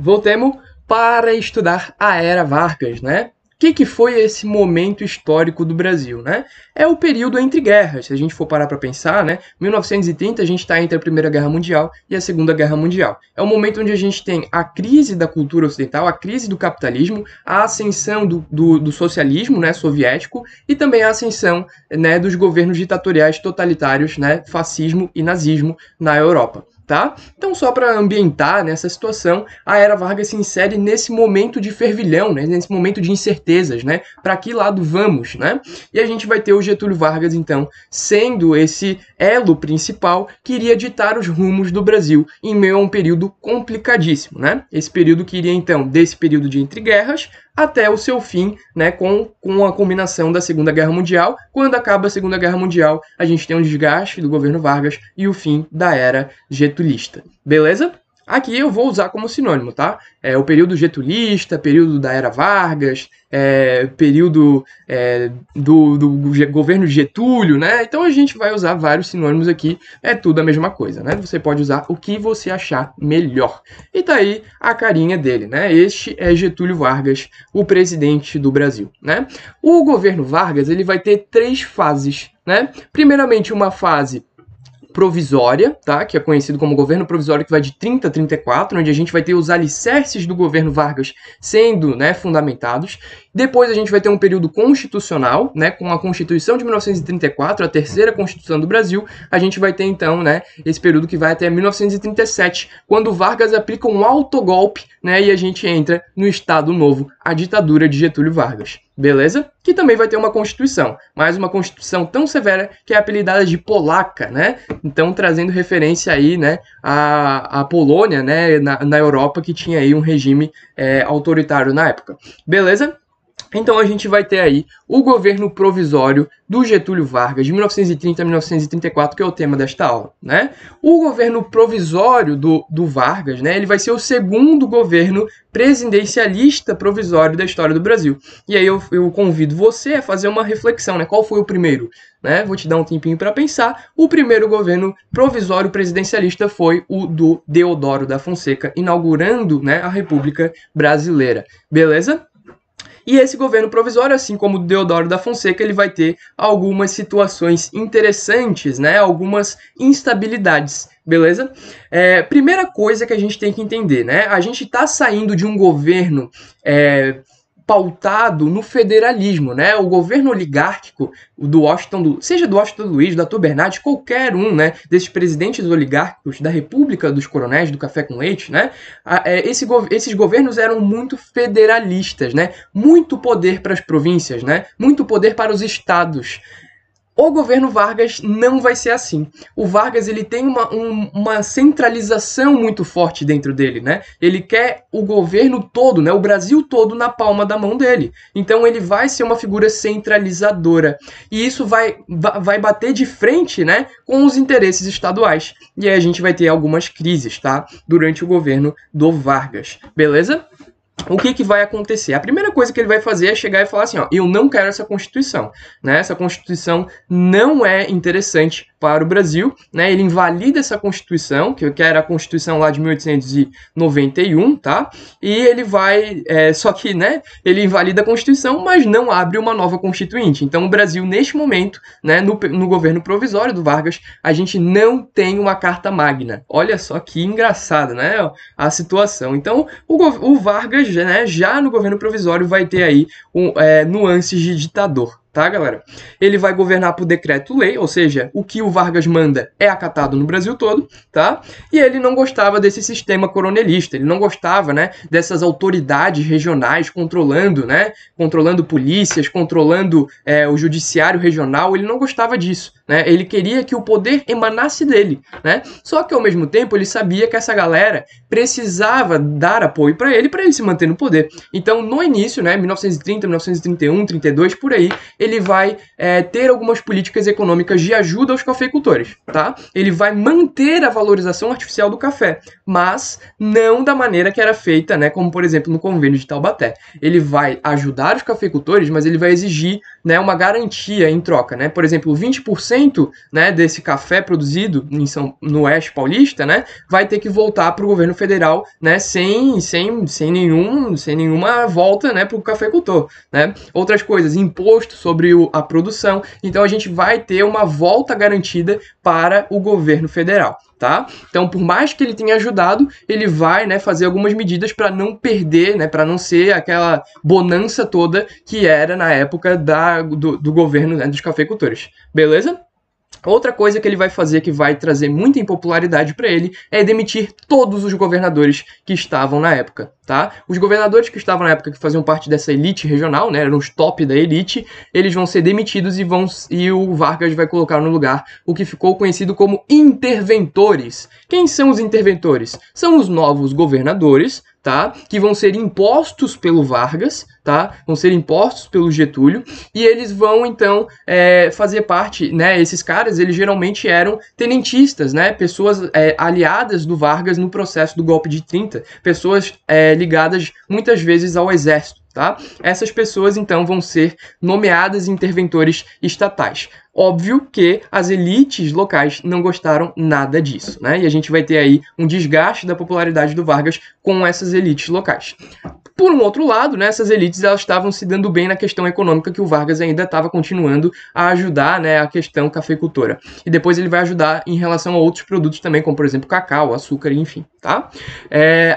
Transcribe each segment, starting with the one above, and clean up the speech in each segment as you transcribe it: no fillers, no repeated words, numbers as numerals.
Voltemos para estudar a Era Vargas, né? O que foi esse momento histórico do Brasil, né? É o período entre guerras. Se a gente for parar para pensar, né? 1930 a gente está entre a Primeira Guerra Mundial e a Segunda Guerra Mundial. É o momento onde a gente tem a crise da cultura ocidental, a crise do capitalismo, a ascensão do socialismo, né, soviético, e também a ascensão, né, dos governos ditatoriais totalitários, né, fascismo e nazismo na Europa. Tá? Então, só para ambientar nessa situação, a Era Vargas se insere nesse momento de fervilhão, né? Nesse momento de incertezas, né? Para que lado vamos, né? E a gente vai ter o Getúlio Vargas, então, sendo esse elo principal que iria ditar os rumos do Brasil em meio a um período complicadíssimo, né? Esse período que iria, então, desse período de entreguerras até o seu fim, né, com a culminação da Segunda Guerra Mundial. Quando acaba a Segunda Guerra Mundial, a gente tem um desgaste do governo Vargas e o fim da era getulista. Beleza? Aqui eu vou usar como sinônimo, tá? O período getulista, período da Era Vargas, período do governo Getúlio, né? Então a gente vai usar vários sinônimos aqui, é tudo a mesma coisa, né? Você pode usar o que você achar melhor. E tá aí a carinha dele, né? Este é Getúlio Vargas, o presidente do Brasil, né? O governo Vargas, ele vai ter 3 fases, né? Primeiramente, uma fase provisória, tá? Que é conhecido como governo provisório, que vai de 30 a 34, onde a gente vai ter os alicerces do governo Vargas sendo, né, fundamentados. Depois a gente vai ter um período constitucional, né, com a Constituição de 1934, a terceira Constituição do Brasil. A gente vai ter, então, né, esse período que vai até 1937, quando Vargas aplica um autogolpe, né, e a gente entra no Estado Novo, a ditadura de Getúlio Vargas. Beleza? Que também vai ter uma Constituição, mas uma Constituição tão severa que é apelidada de polaca, né? Então, trazendo referência aí, né, à Polônia, né, na Europa, que tinha aí um regime autoritário na época. Beleza? Então a gente vai ter aí o governo provisório do Getúlio Vargas, de 1930 a 1934, que é o tema desta aula, né? O governo provisório do Vargas, né, ele vai ser o segundo governo presidencialista provisório da história do Brasil. E aí eu convido você a fazer uma reflexão, né? Qual foi o primeiro? Né? Vou te dar um tempinho para pensar. O primeiro governo provisório presidencialista foi o do Deodoro da Fonseca, inaugurando, né, a República Brasileira. Beleza? E esse governo provisório, assim como o Deodoro da Fonseca, ele vai ter algumas situações interessantes, né? Algumas instabilidades, beleza? Primeira coisa que a gente tem que entender, né? A gente está saindo de um governo pautado no federalismo, né? O governo oligárquico do Washington, seja do Washington Luiz, da Arthur Bernardes, qualquer um, né, desses presidentes oligárquicos da República dos Coronéis, do Café com Leite, né? Esses governos eram muito federalistas, né? Muito poder para as províncias, né? Muito poder para os estados. O governo Vargas não vai ser assim. O Vargas, ele tem uma centralização muito forte dentro dele, né? Ele quer o governo todo, né? O Brasil todo na palma da mão dele. Então ele vai ser uma figura centralizadora. E isso vai bater de frente, né, com os interesses estaduais. E aí a gente vai ter algumas crises, tá? Durante o governo do Vargas. Beleza? O que vai acontecer? A primeira coisa que ele vai fazer é chegar e falar assim, ó, eu não quero essa Constituição, né? Essa Constituição não é interessante para o Brasil, né? Ele invalida essa Constituição, que era a Constituição lá de 1891, tá? E ele vai, só que, né, ele invalida a Constituição, mas não abre uma nova Constituinte. Então o Brasil, neste momento, né, no governo provisório do Vargas, a gente não tem uma Carta Magna. Olha só que engraçado, né, a situação. Então o Vargas, né, já no governo provisório vai ter aí nuances de ditador, tá, galera? Ele vai governar por decreto-lei, ou seja, o que o Vargas manda é acatado no Brasil todo, tá? E ele não gostava desse sistema coronelista, ele não gostava, né, dessas autoridades regionais controlando, né, controlando polícias, controlando o judiciário regional, ele não gostava disso, né? Ele queria que o poder emanasse dele, né? Só que ao mesmo tempo ele sabia que essa galera precisava dar apoio para ele se manter no poder. Então, no início, né, 1930, 1931, 32, por aí, ele vai ter algumas políticas econômicas de ajuda aos cafeicultores, tá? Ele vai manter a valorização artificial do café, mas não da maneira que era feita, né, como por exemplo no convênio de Taubaté. Ele vai ajudar os cafeicultores, mas ele vai exigir, né, uma garantia em troca, né? Por exemplo, 20%, né, desse café produzido no Oeste Paulista, né, vai ter que voltar para o governo federal, né, sem nenhuma volta, né, para o cafeicultor, né? Outras coisas, imposto sobre a produção. Então a gente vai ter uma volta garantida para o governo federal, tá? Então, por mais que ele tenha ajudado, ele vai, né, fazer algumas medidas para não perder, né, para não ser aquela bonança toda que era na época do governo, né, dos cafeicultores. Beleza? Outra coisa que ele vai fazer que vai trazer muita impopularidade para ele é demitir todos os governadores que estavam na época, tá? Os governadores que estavam na época, que faziam parte dessa elite regional, né, eram os top da elite, eles vão ser demitidos e o Vargas vai colocar no lugar o que ficou conhecido como interventores. Quem são os interventores? São os novos governadores, tá? Que vão ser impostos pelo Vargas, tá? Vão ser impostos pelo Getúlio, e eles vão, então, fazer parte, né? Esses caras, eles geralmente eram tenentistas, né? Pessoas aliadas do Vargas no processo do golpe de 30, pessoas ligadas muitas vezes ao exército, tá? Essas pessoas, então, vão ser nomeadas interventores estatais. Óbvio que as elites locais não gostaram nada disso, né? E a gente vai ter aí um desgaste da popularidade do Vargas com essas elites locais. Por um outro lado, né, essas elites elas estavam se dando bem na questão econômica, que o Vargas ainda estava continuando a ajudar, né, a questão cafeicultora. E depois ele vai ajudar em relação a outros produtos também, como por exemplo cacau, açúcar, enfim, tá?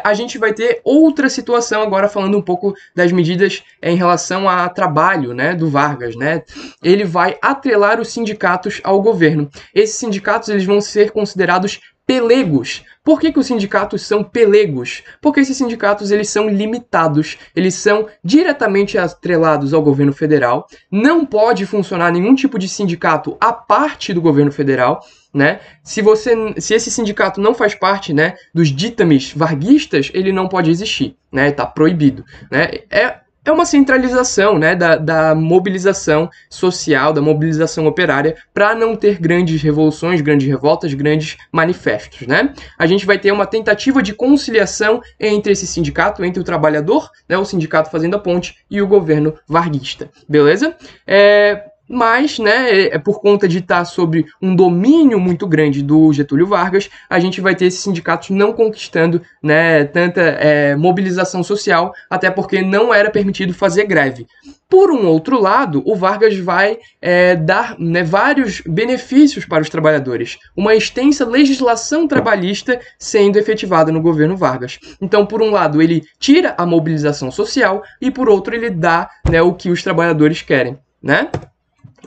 A gente vai ter outra situação agora falando um pouco das medidas em relação a trabalho, né, do Vargas, né? Ele vai atrelar os sindicatos ao governo. Esses sindicatos eles vão ser considerados pelegos. Por que os sindicatos são pelegos? Porque esses sindicatos eles são limitados, eles são diretamente atrelados ao governo federal, não pode funcionar nenhum tipo de sindicato à parte do governo federal, né? Se esse sindicato não faz parte, né, dos ditames varguistas, ele não pode existir, né? Tá proibido, né? É uma centralização, né, da mobilização social, da mobilização operária, para não ter grandes revoluções, grandes revoltas, grandes manifestos, né? A gente vai ter uma tentativa de conciliação entre esse sindicato, entre o trabalhador, né, o sindicato fazendo a ponte, e o governo varguista, beleza? Mas, né, por conta de estar sob um domínio muito grande do Getúlio Vargas, a gente vai ter esses sindicatos não conquistando, né, tanta mobilização social, até porque não era permitido fazer greve. Por um outro lado, o Vargas vai dar, né, vários benefícios para os trabalhadores. Uma extensa legislação trabalhista sendo efetivada no governo Vargas. Então, por um lado, ele tira a mobilização social e, por outro, ele dá, né, o que os trabalhadores querem, né?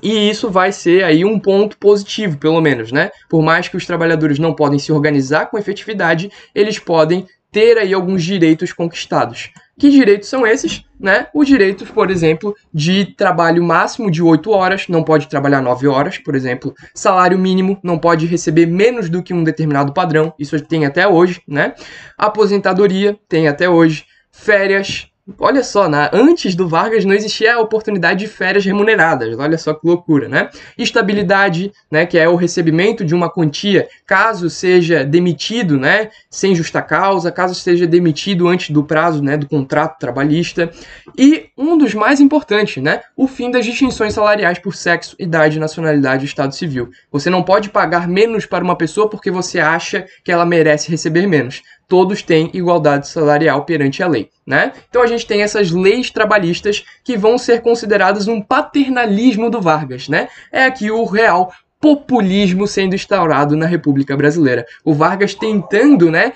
E isso vai ser aí um ponto positivo, pelo menos, né? Por mais que os trabalhadores não podem se organizar com efetividade, eles podem ter aí alguns direitos conquistados. Que direitos são esses? Né? Os direitos, por exemplo, de trabalho máximo de 8 horas, não pode trabalhar 9 horas, por exemplo. Salário mínimo, não pode receber menos do que um determinado padrão, isso tem até hoje, né? Aposentadoria, tem até hoje. Férias. Olha só, antes do Vargas não existia a oportunidade de férias remuneradas. Olha só que loucura, né? Estabilidade, né, que é o recebimento de uma quantia caso seja demitido, né, sem justa causa, caso seja demitido antes do prazo, né, do contrato trabalhista. E um dos mais importantes, né, o fim das distinções salariais por sexo, idade, nacionalidade e estado civil. Você não pode pagar menos para uma pessoa porque você acha que ela merece receber menos. Todos têm igualdade salarial perante a lei, né? Então a gente tem essas leis trabalhistas que vão ser consideradas um paternalismo do Vargas, né? É aqui o real populismo sendo instaurado na República Brasileira. O Vargas tentando, né,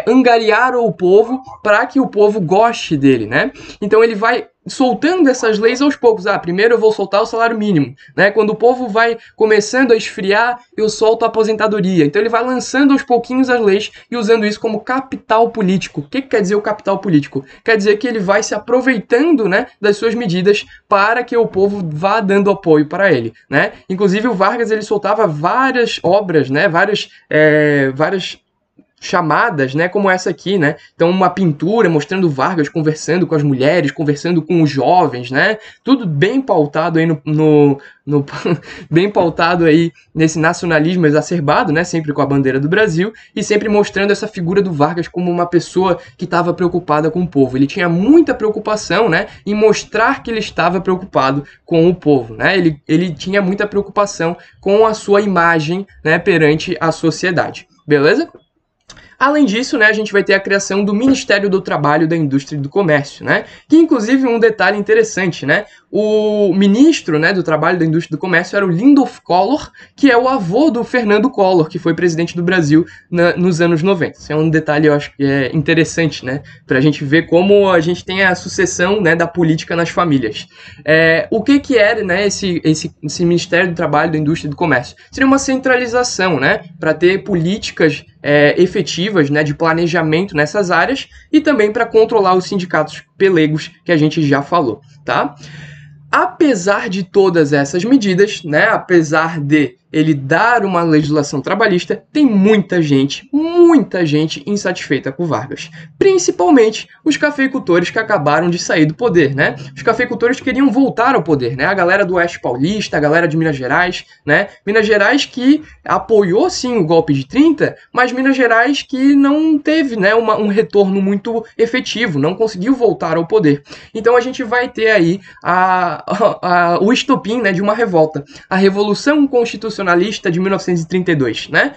angariar o povo para que o povo goste dele, né? Então ele vai soltando essas leis aos poucos. Primeiro eu vou soltar o salário mínimo, né? Quando o povo vai começando a esfriar, eu solto a aposentadoria. Então ele vai lançando aos pouquinhos as leis e usando isso como capital político. O que quer dizer o capital político? Quer dizer que ele vai se aproveitando, né, das suas medidas para que o povo vá dando apoio para ele, né? Inclusive o Vargas ele soltava várias obras, né, várias chamadas, né, como essa aqui, né? Então, uma pintura mostrando Vargas conversando com as mulheres, conversando com os jovens, né? Tudo bem pautado aí bem pautado aí nesse nacionalismo exacerbado, né? Sempre com a bandeira do Brasil e sempre mostrando essa figura do Vargas como uma pessoa que estava preocupada com o povo. Ele tinha muita preocupação, né, em mostrar que ele estava preocupado com o povo, né? Ele tinha muita preocupação com a sua imagem, né, perante a sociedade. Beleza? Além disso, né, a gente vai ter a criação do Ministério do Trabalho, da Indústria e do Comércio, né? Que, inclusive, um detalhe interessante, né? O ministro, né, do Trabalho, da Indústria e do Comércio era o Lindolf Collor, que é o avô do Fernando Collor, que foi presidente do Brasil nos anos 90. Isso é um detalhe, eu acho, que é interessante, né? Pra gente ver como a gente tem a sucessão, né, da política nas famílias. O que era, né, esse Ministério do Trabalho, da Indústria e do Comércio? Seria uma centralização, né? Para ter políticas efetivas, né, de planejamento nessas áreas e também para controlar os sindicatos pelegos que a gente já falou, tá? Apesar de todas essas medidas, né, apesar de ele dar uma legislação trabalhista, tem muita gente insatisfeita com Vargas. Principalmente os cafeicultores que acabaram de sair do poder, né? Os cafeicultores queriam voltar ao poder, né? A galera do Oeste Paulista, a galera de Minas Gerais, né? Minas Gerais que apoiou, sim, o golpe de 30, mas Minas Gerais que não teve, né, um retorno muito efetivo, não conseguiu voltar ao poder. Então a gente vai ter aí o estopim, né, de uma revolta. A Revolução Constitucionalista de 1932, né?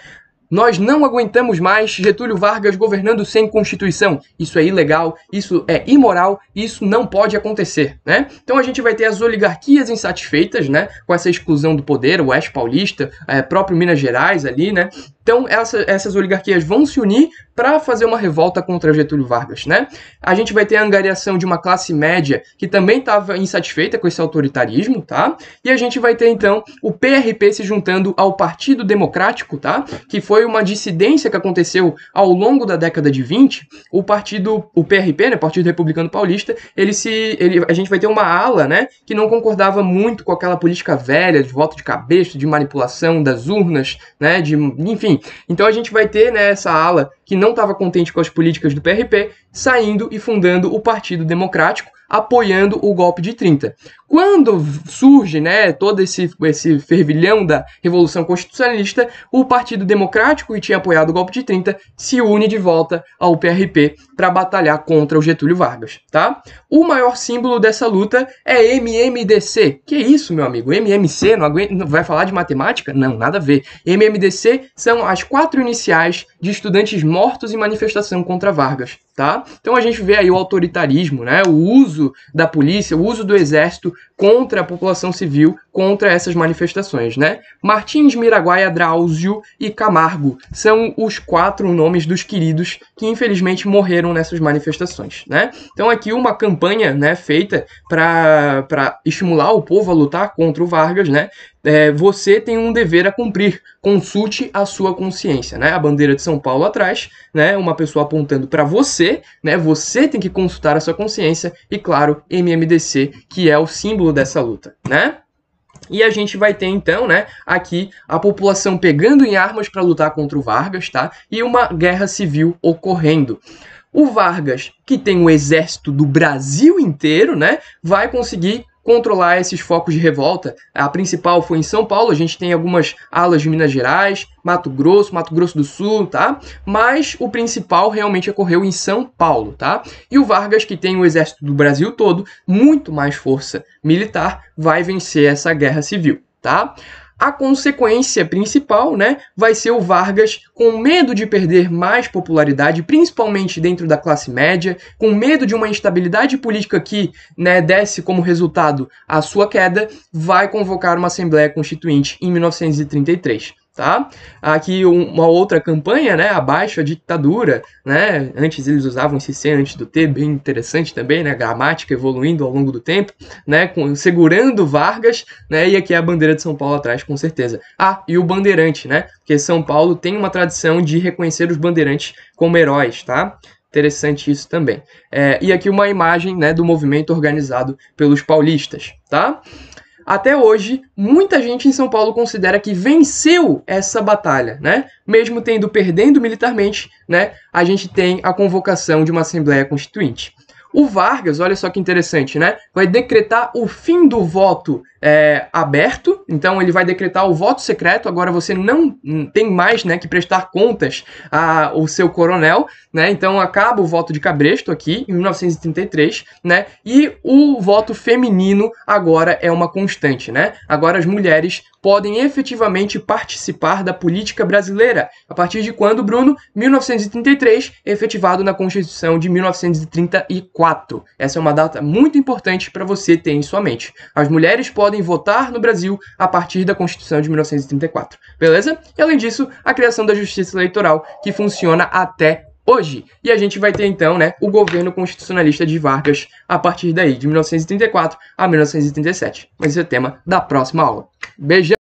Nós não aguentamos mais Getúlio Vargas governando sem Constituição. Isso é ilegal, isso é imoral, isso não pode acontecer, né? Então a gente vai ter as oligarquias insatisfeitas, né, com essa exclusão do poder, o Oeste Paulista, próprio Minas Gerais ali, né? Então essas oligarquias vão se unir para fazer uma revolta contra Getúlio Vargas, né? A gente vai ter a angariação de uma classe média que também estava insatisfeita com esse autoritarismo, tá? E a gente vai ter, então, o PRP se juntando ao Partido Democrático, tá? Que foi uma dissidência que aconteceu ao longo da década de 20. O PRP, né, Partido Republicano Paulista, a gente vai ter uma ala, né, que não concordava muito com aquela política velha de voto de cabeça, de manipulação das urnas, né, enfim. Então a gente vai ter, né, essa ala que não estava contente com as políticas do PRP, saindo e fundando o Partido Democrático, apoiando o golpe de 30. Quando surge, né, todo esse fervilhão da Revolução Constitucionalista, o Partido Democrático, que tinha apoiado o golpe de 30, se une de volta ao PRP para batalhar contra o Getúlio Vargas, tá? O maior símbolo dessa luta é MMDC. Que isso, meu amigo? MMC? Não vai falar de matemática? Não, nada a ver. MMDC são as 4 iniciais de estudantes mortos em manifestação contra Vargas, tá? Então a gente vê aí o autoritarismo, né, o uso da polícia, o uso do exército contra a população civil, contra essas manifestações, né? Martins, Miraguaia, Drauzio e Camargo são os 4 nomes dos queridos que infelizmente morreram nessas manifestações, né? Então aqui uma campanha, né, feita para estimular o povo a lutar contra o Vargas, né? Você tem um dever a cumprir, consulte a sua consciência, né? A bandeira de São Paulo atrás, né? Uma pessoa apontando para você, né? Você tem que consultar a sua consciência e, claro, MMDC, que é o símbolo dessa luta, né? E a gente vai ter, então, né, aqui a população pegando em armas para lutar contra o Vargas, tá? E uma guerra civil ocorrendo. O Vargas, que tem o exército do Brasil inteiro, né, vai conseguir controlar esses focos de revolta. A principal foi em São Paulo, a gente tem algumas alas de Minas Gerais, Mato Grosso do Sul, tá? Mas o principal realmente ocorreu em São Paulo, tá? E o Vargas, que tem o exército do Brasil todo, muito mais força militar, vai vencer essa guerra civil, tá? A consequência principal, né, vai ser o Vargas com medo de perder mais popularidade, principalmente dentro da classe média, com medo de uma instabilidade política que, né, desse como resultado a sua queda, vai convocar uma Assembleia Constituinte em 1933. Tá? Aqui uma outra campanha, né, abaixo a ditadura, né, antes eles usavam esse C antes do T, bem interessante também, né, gramática evoluindo ao longo do tempo, né, segurando Vargas, né, e aqui a bandeira de São Paulo atrás, com certeza. Ah, e o bandeirante, né, porque São Paulo tem uma tradição de reconhecer os bandeirantes como heróis, tá? Interessante isso também. E aqui uma imagem, né, do movimento organizado pelos paulistas, tá? até hoje, muita gente em São Paulo considera que venceu essa batalha, né? Mesmo perdendo militarmente, né? A gente tem a convocação de uma Assembleia Constituinte. O Vargas, olha só que interessante, né? Vai decretar o fim do voto aberto, então ele vai decretar o voto secreto. Agora você não tem mais, né, que prestar contas ao seu coronel, né? Então acaba o voto de cabresto aqui em 1933, né? E o voto feminino agora é uma constante, né? Agora as mulheres podem efetivamente participar da política brasileira. A partir de quando, Bruno? 1933, efetivado na Constituição de 1934. Essa é uma data muito importante para você ter em sua mente. As mulheres podem votar no Brasil a partir da Constituição de 1934. Beleza? E além disso, a criação da Justiça Eleitoral, que funciona até hoje. E a gente vai ter então, né, o governo constitucionalista de Vargas a partir daí, de 1934 a 1937. Mas esse é o tema da próxima aula. Beijão!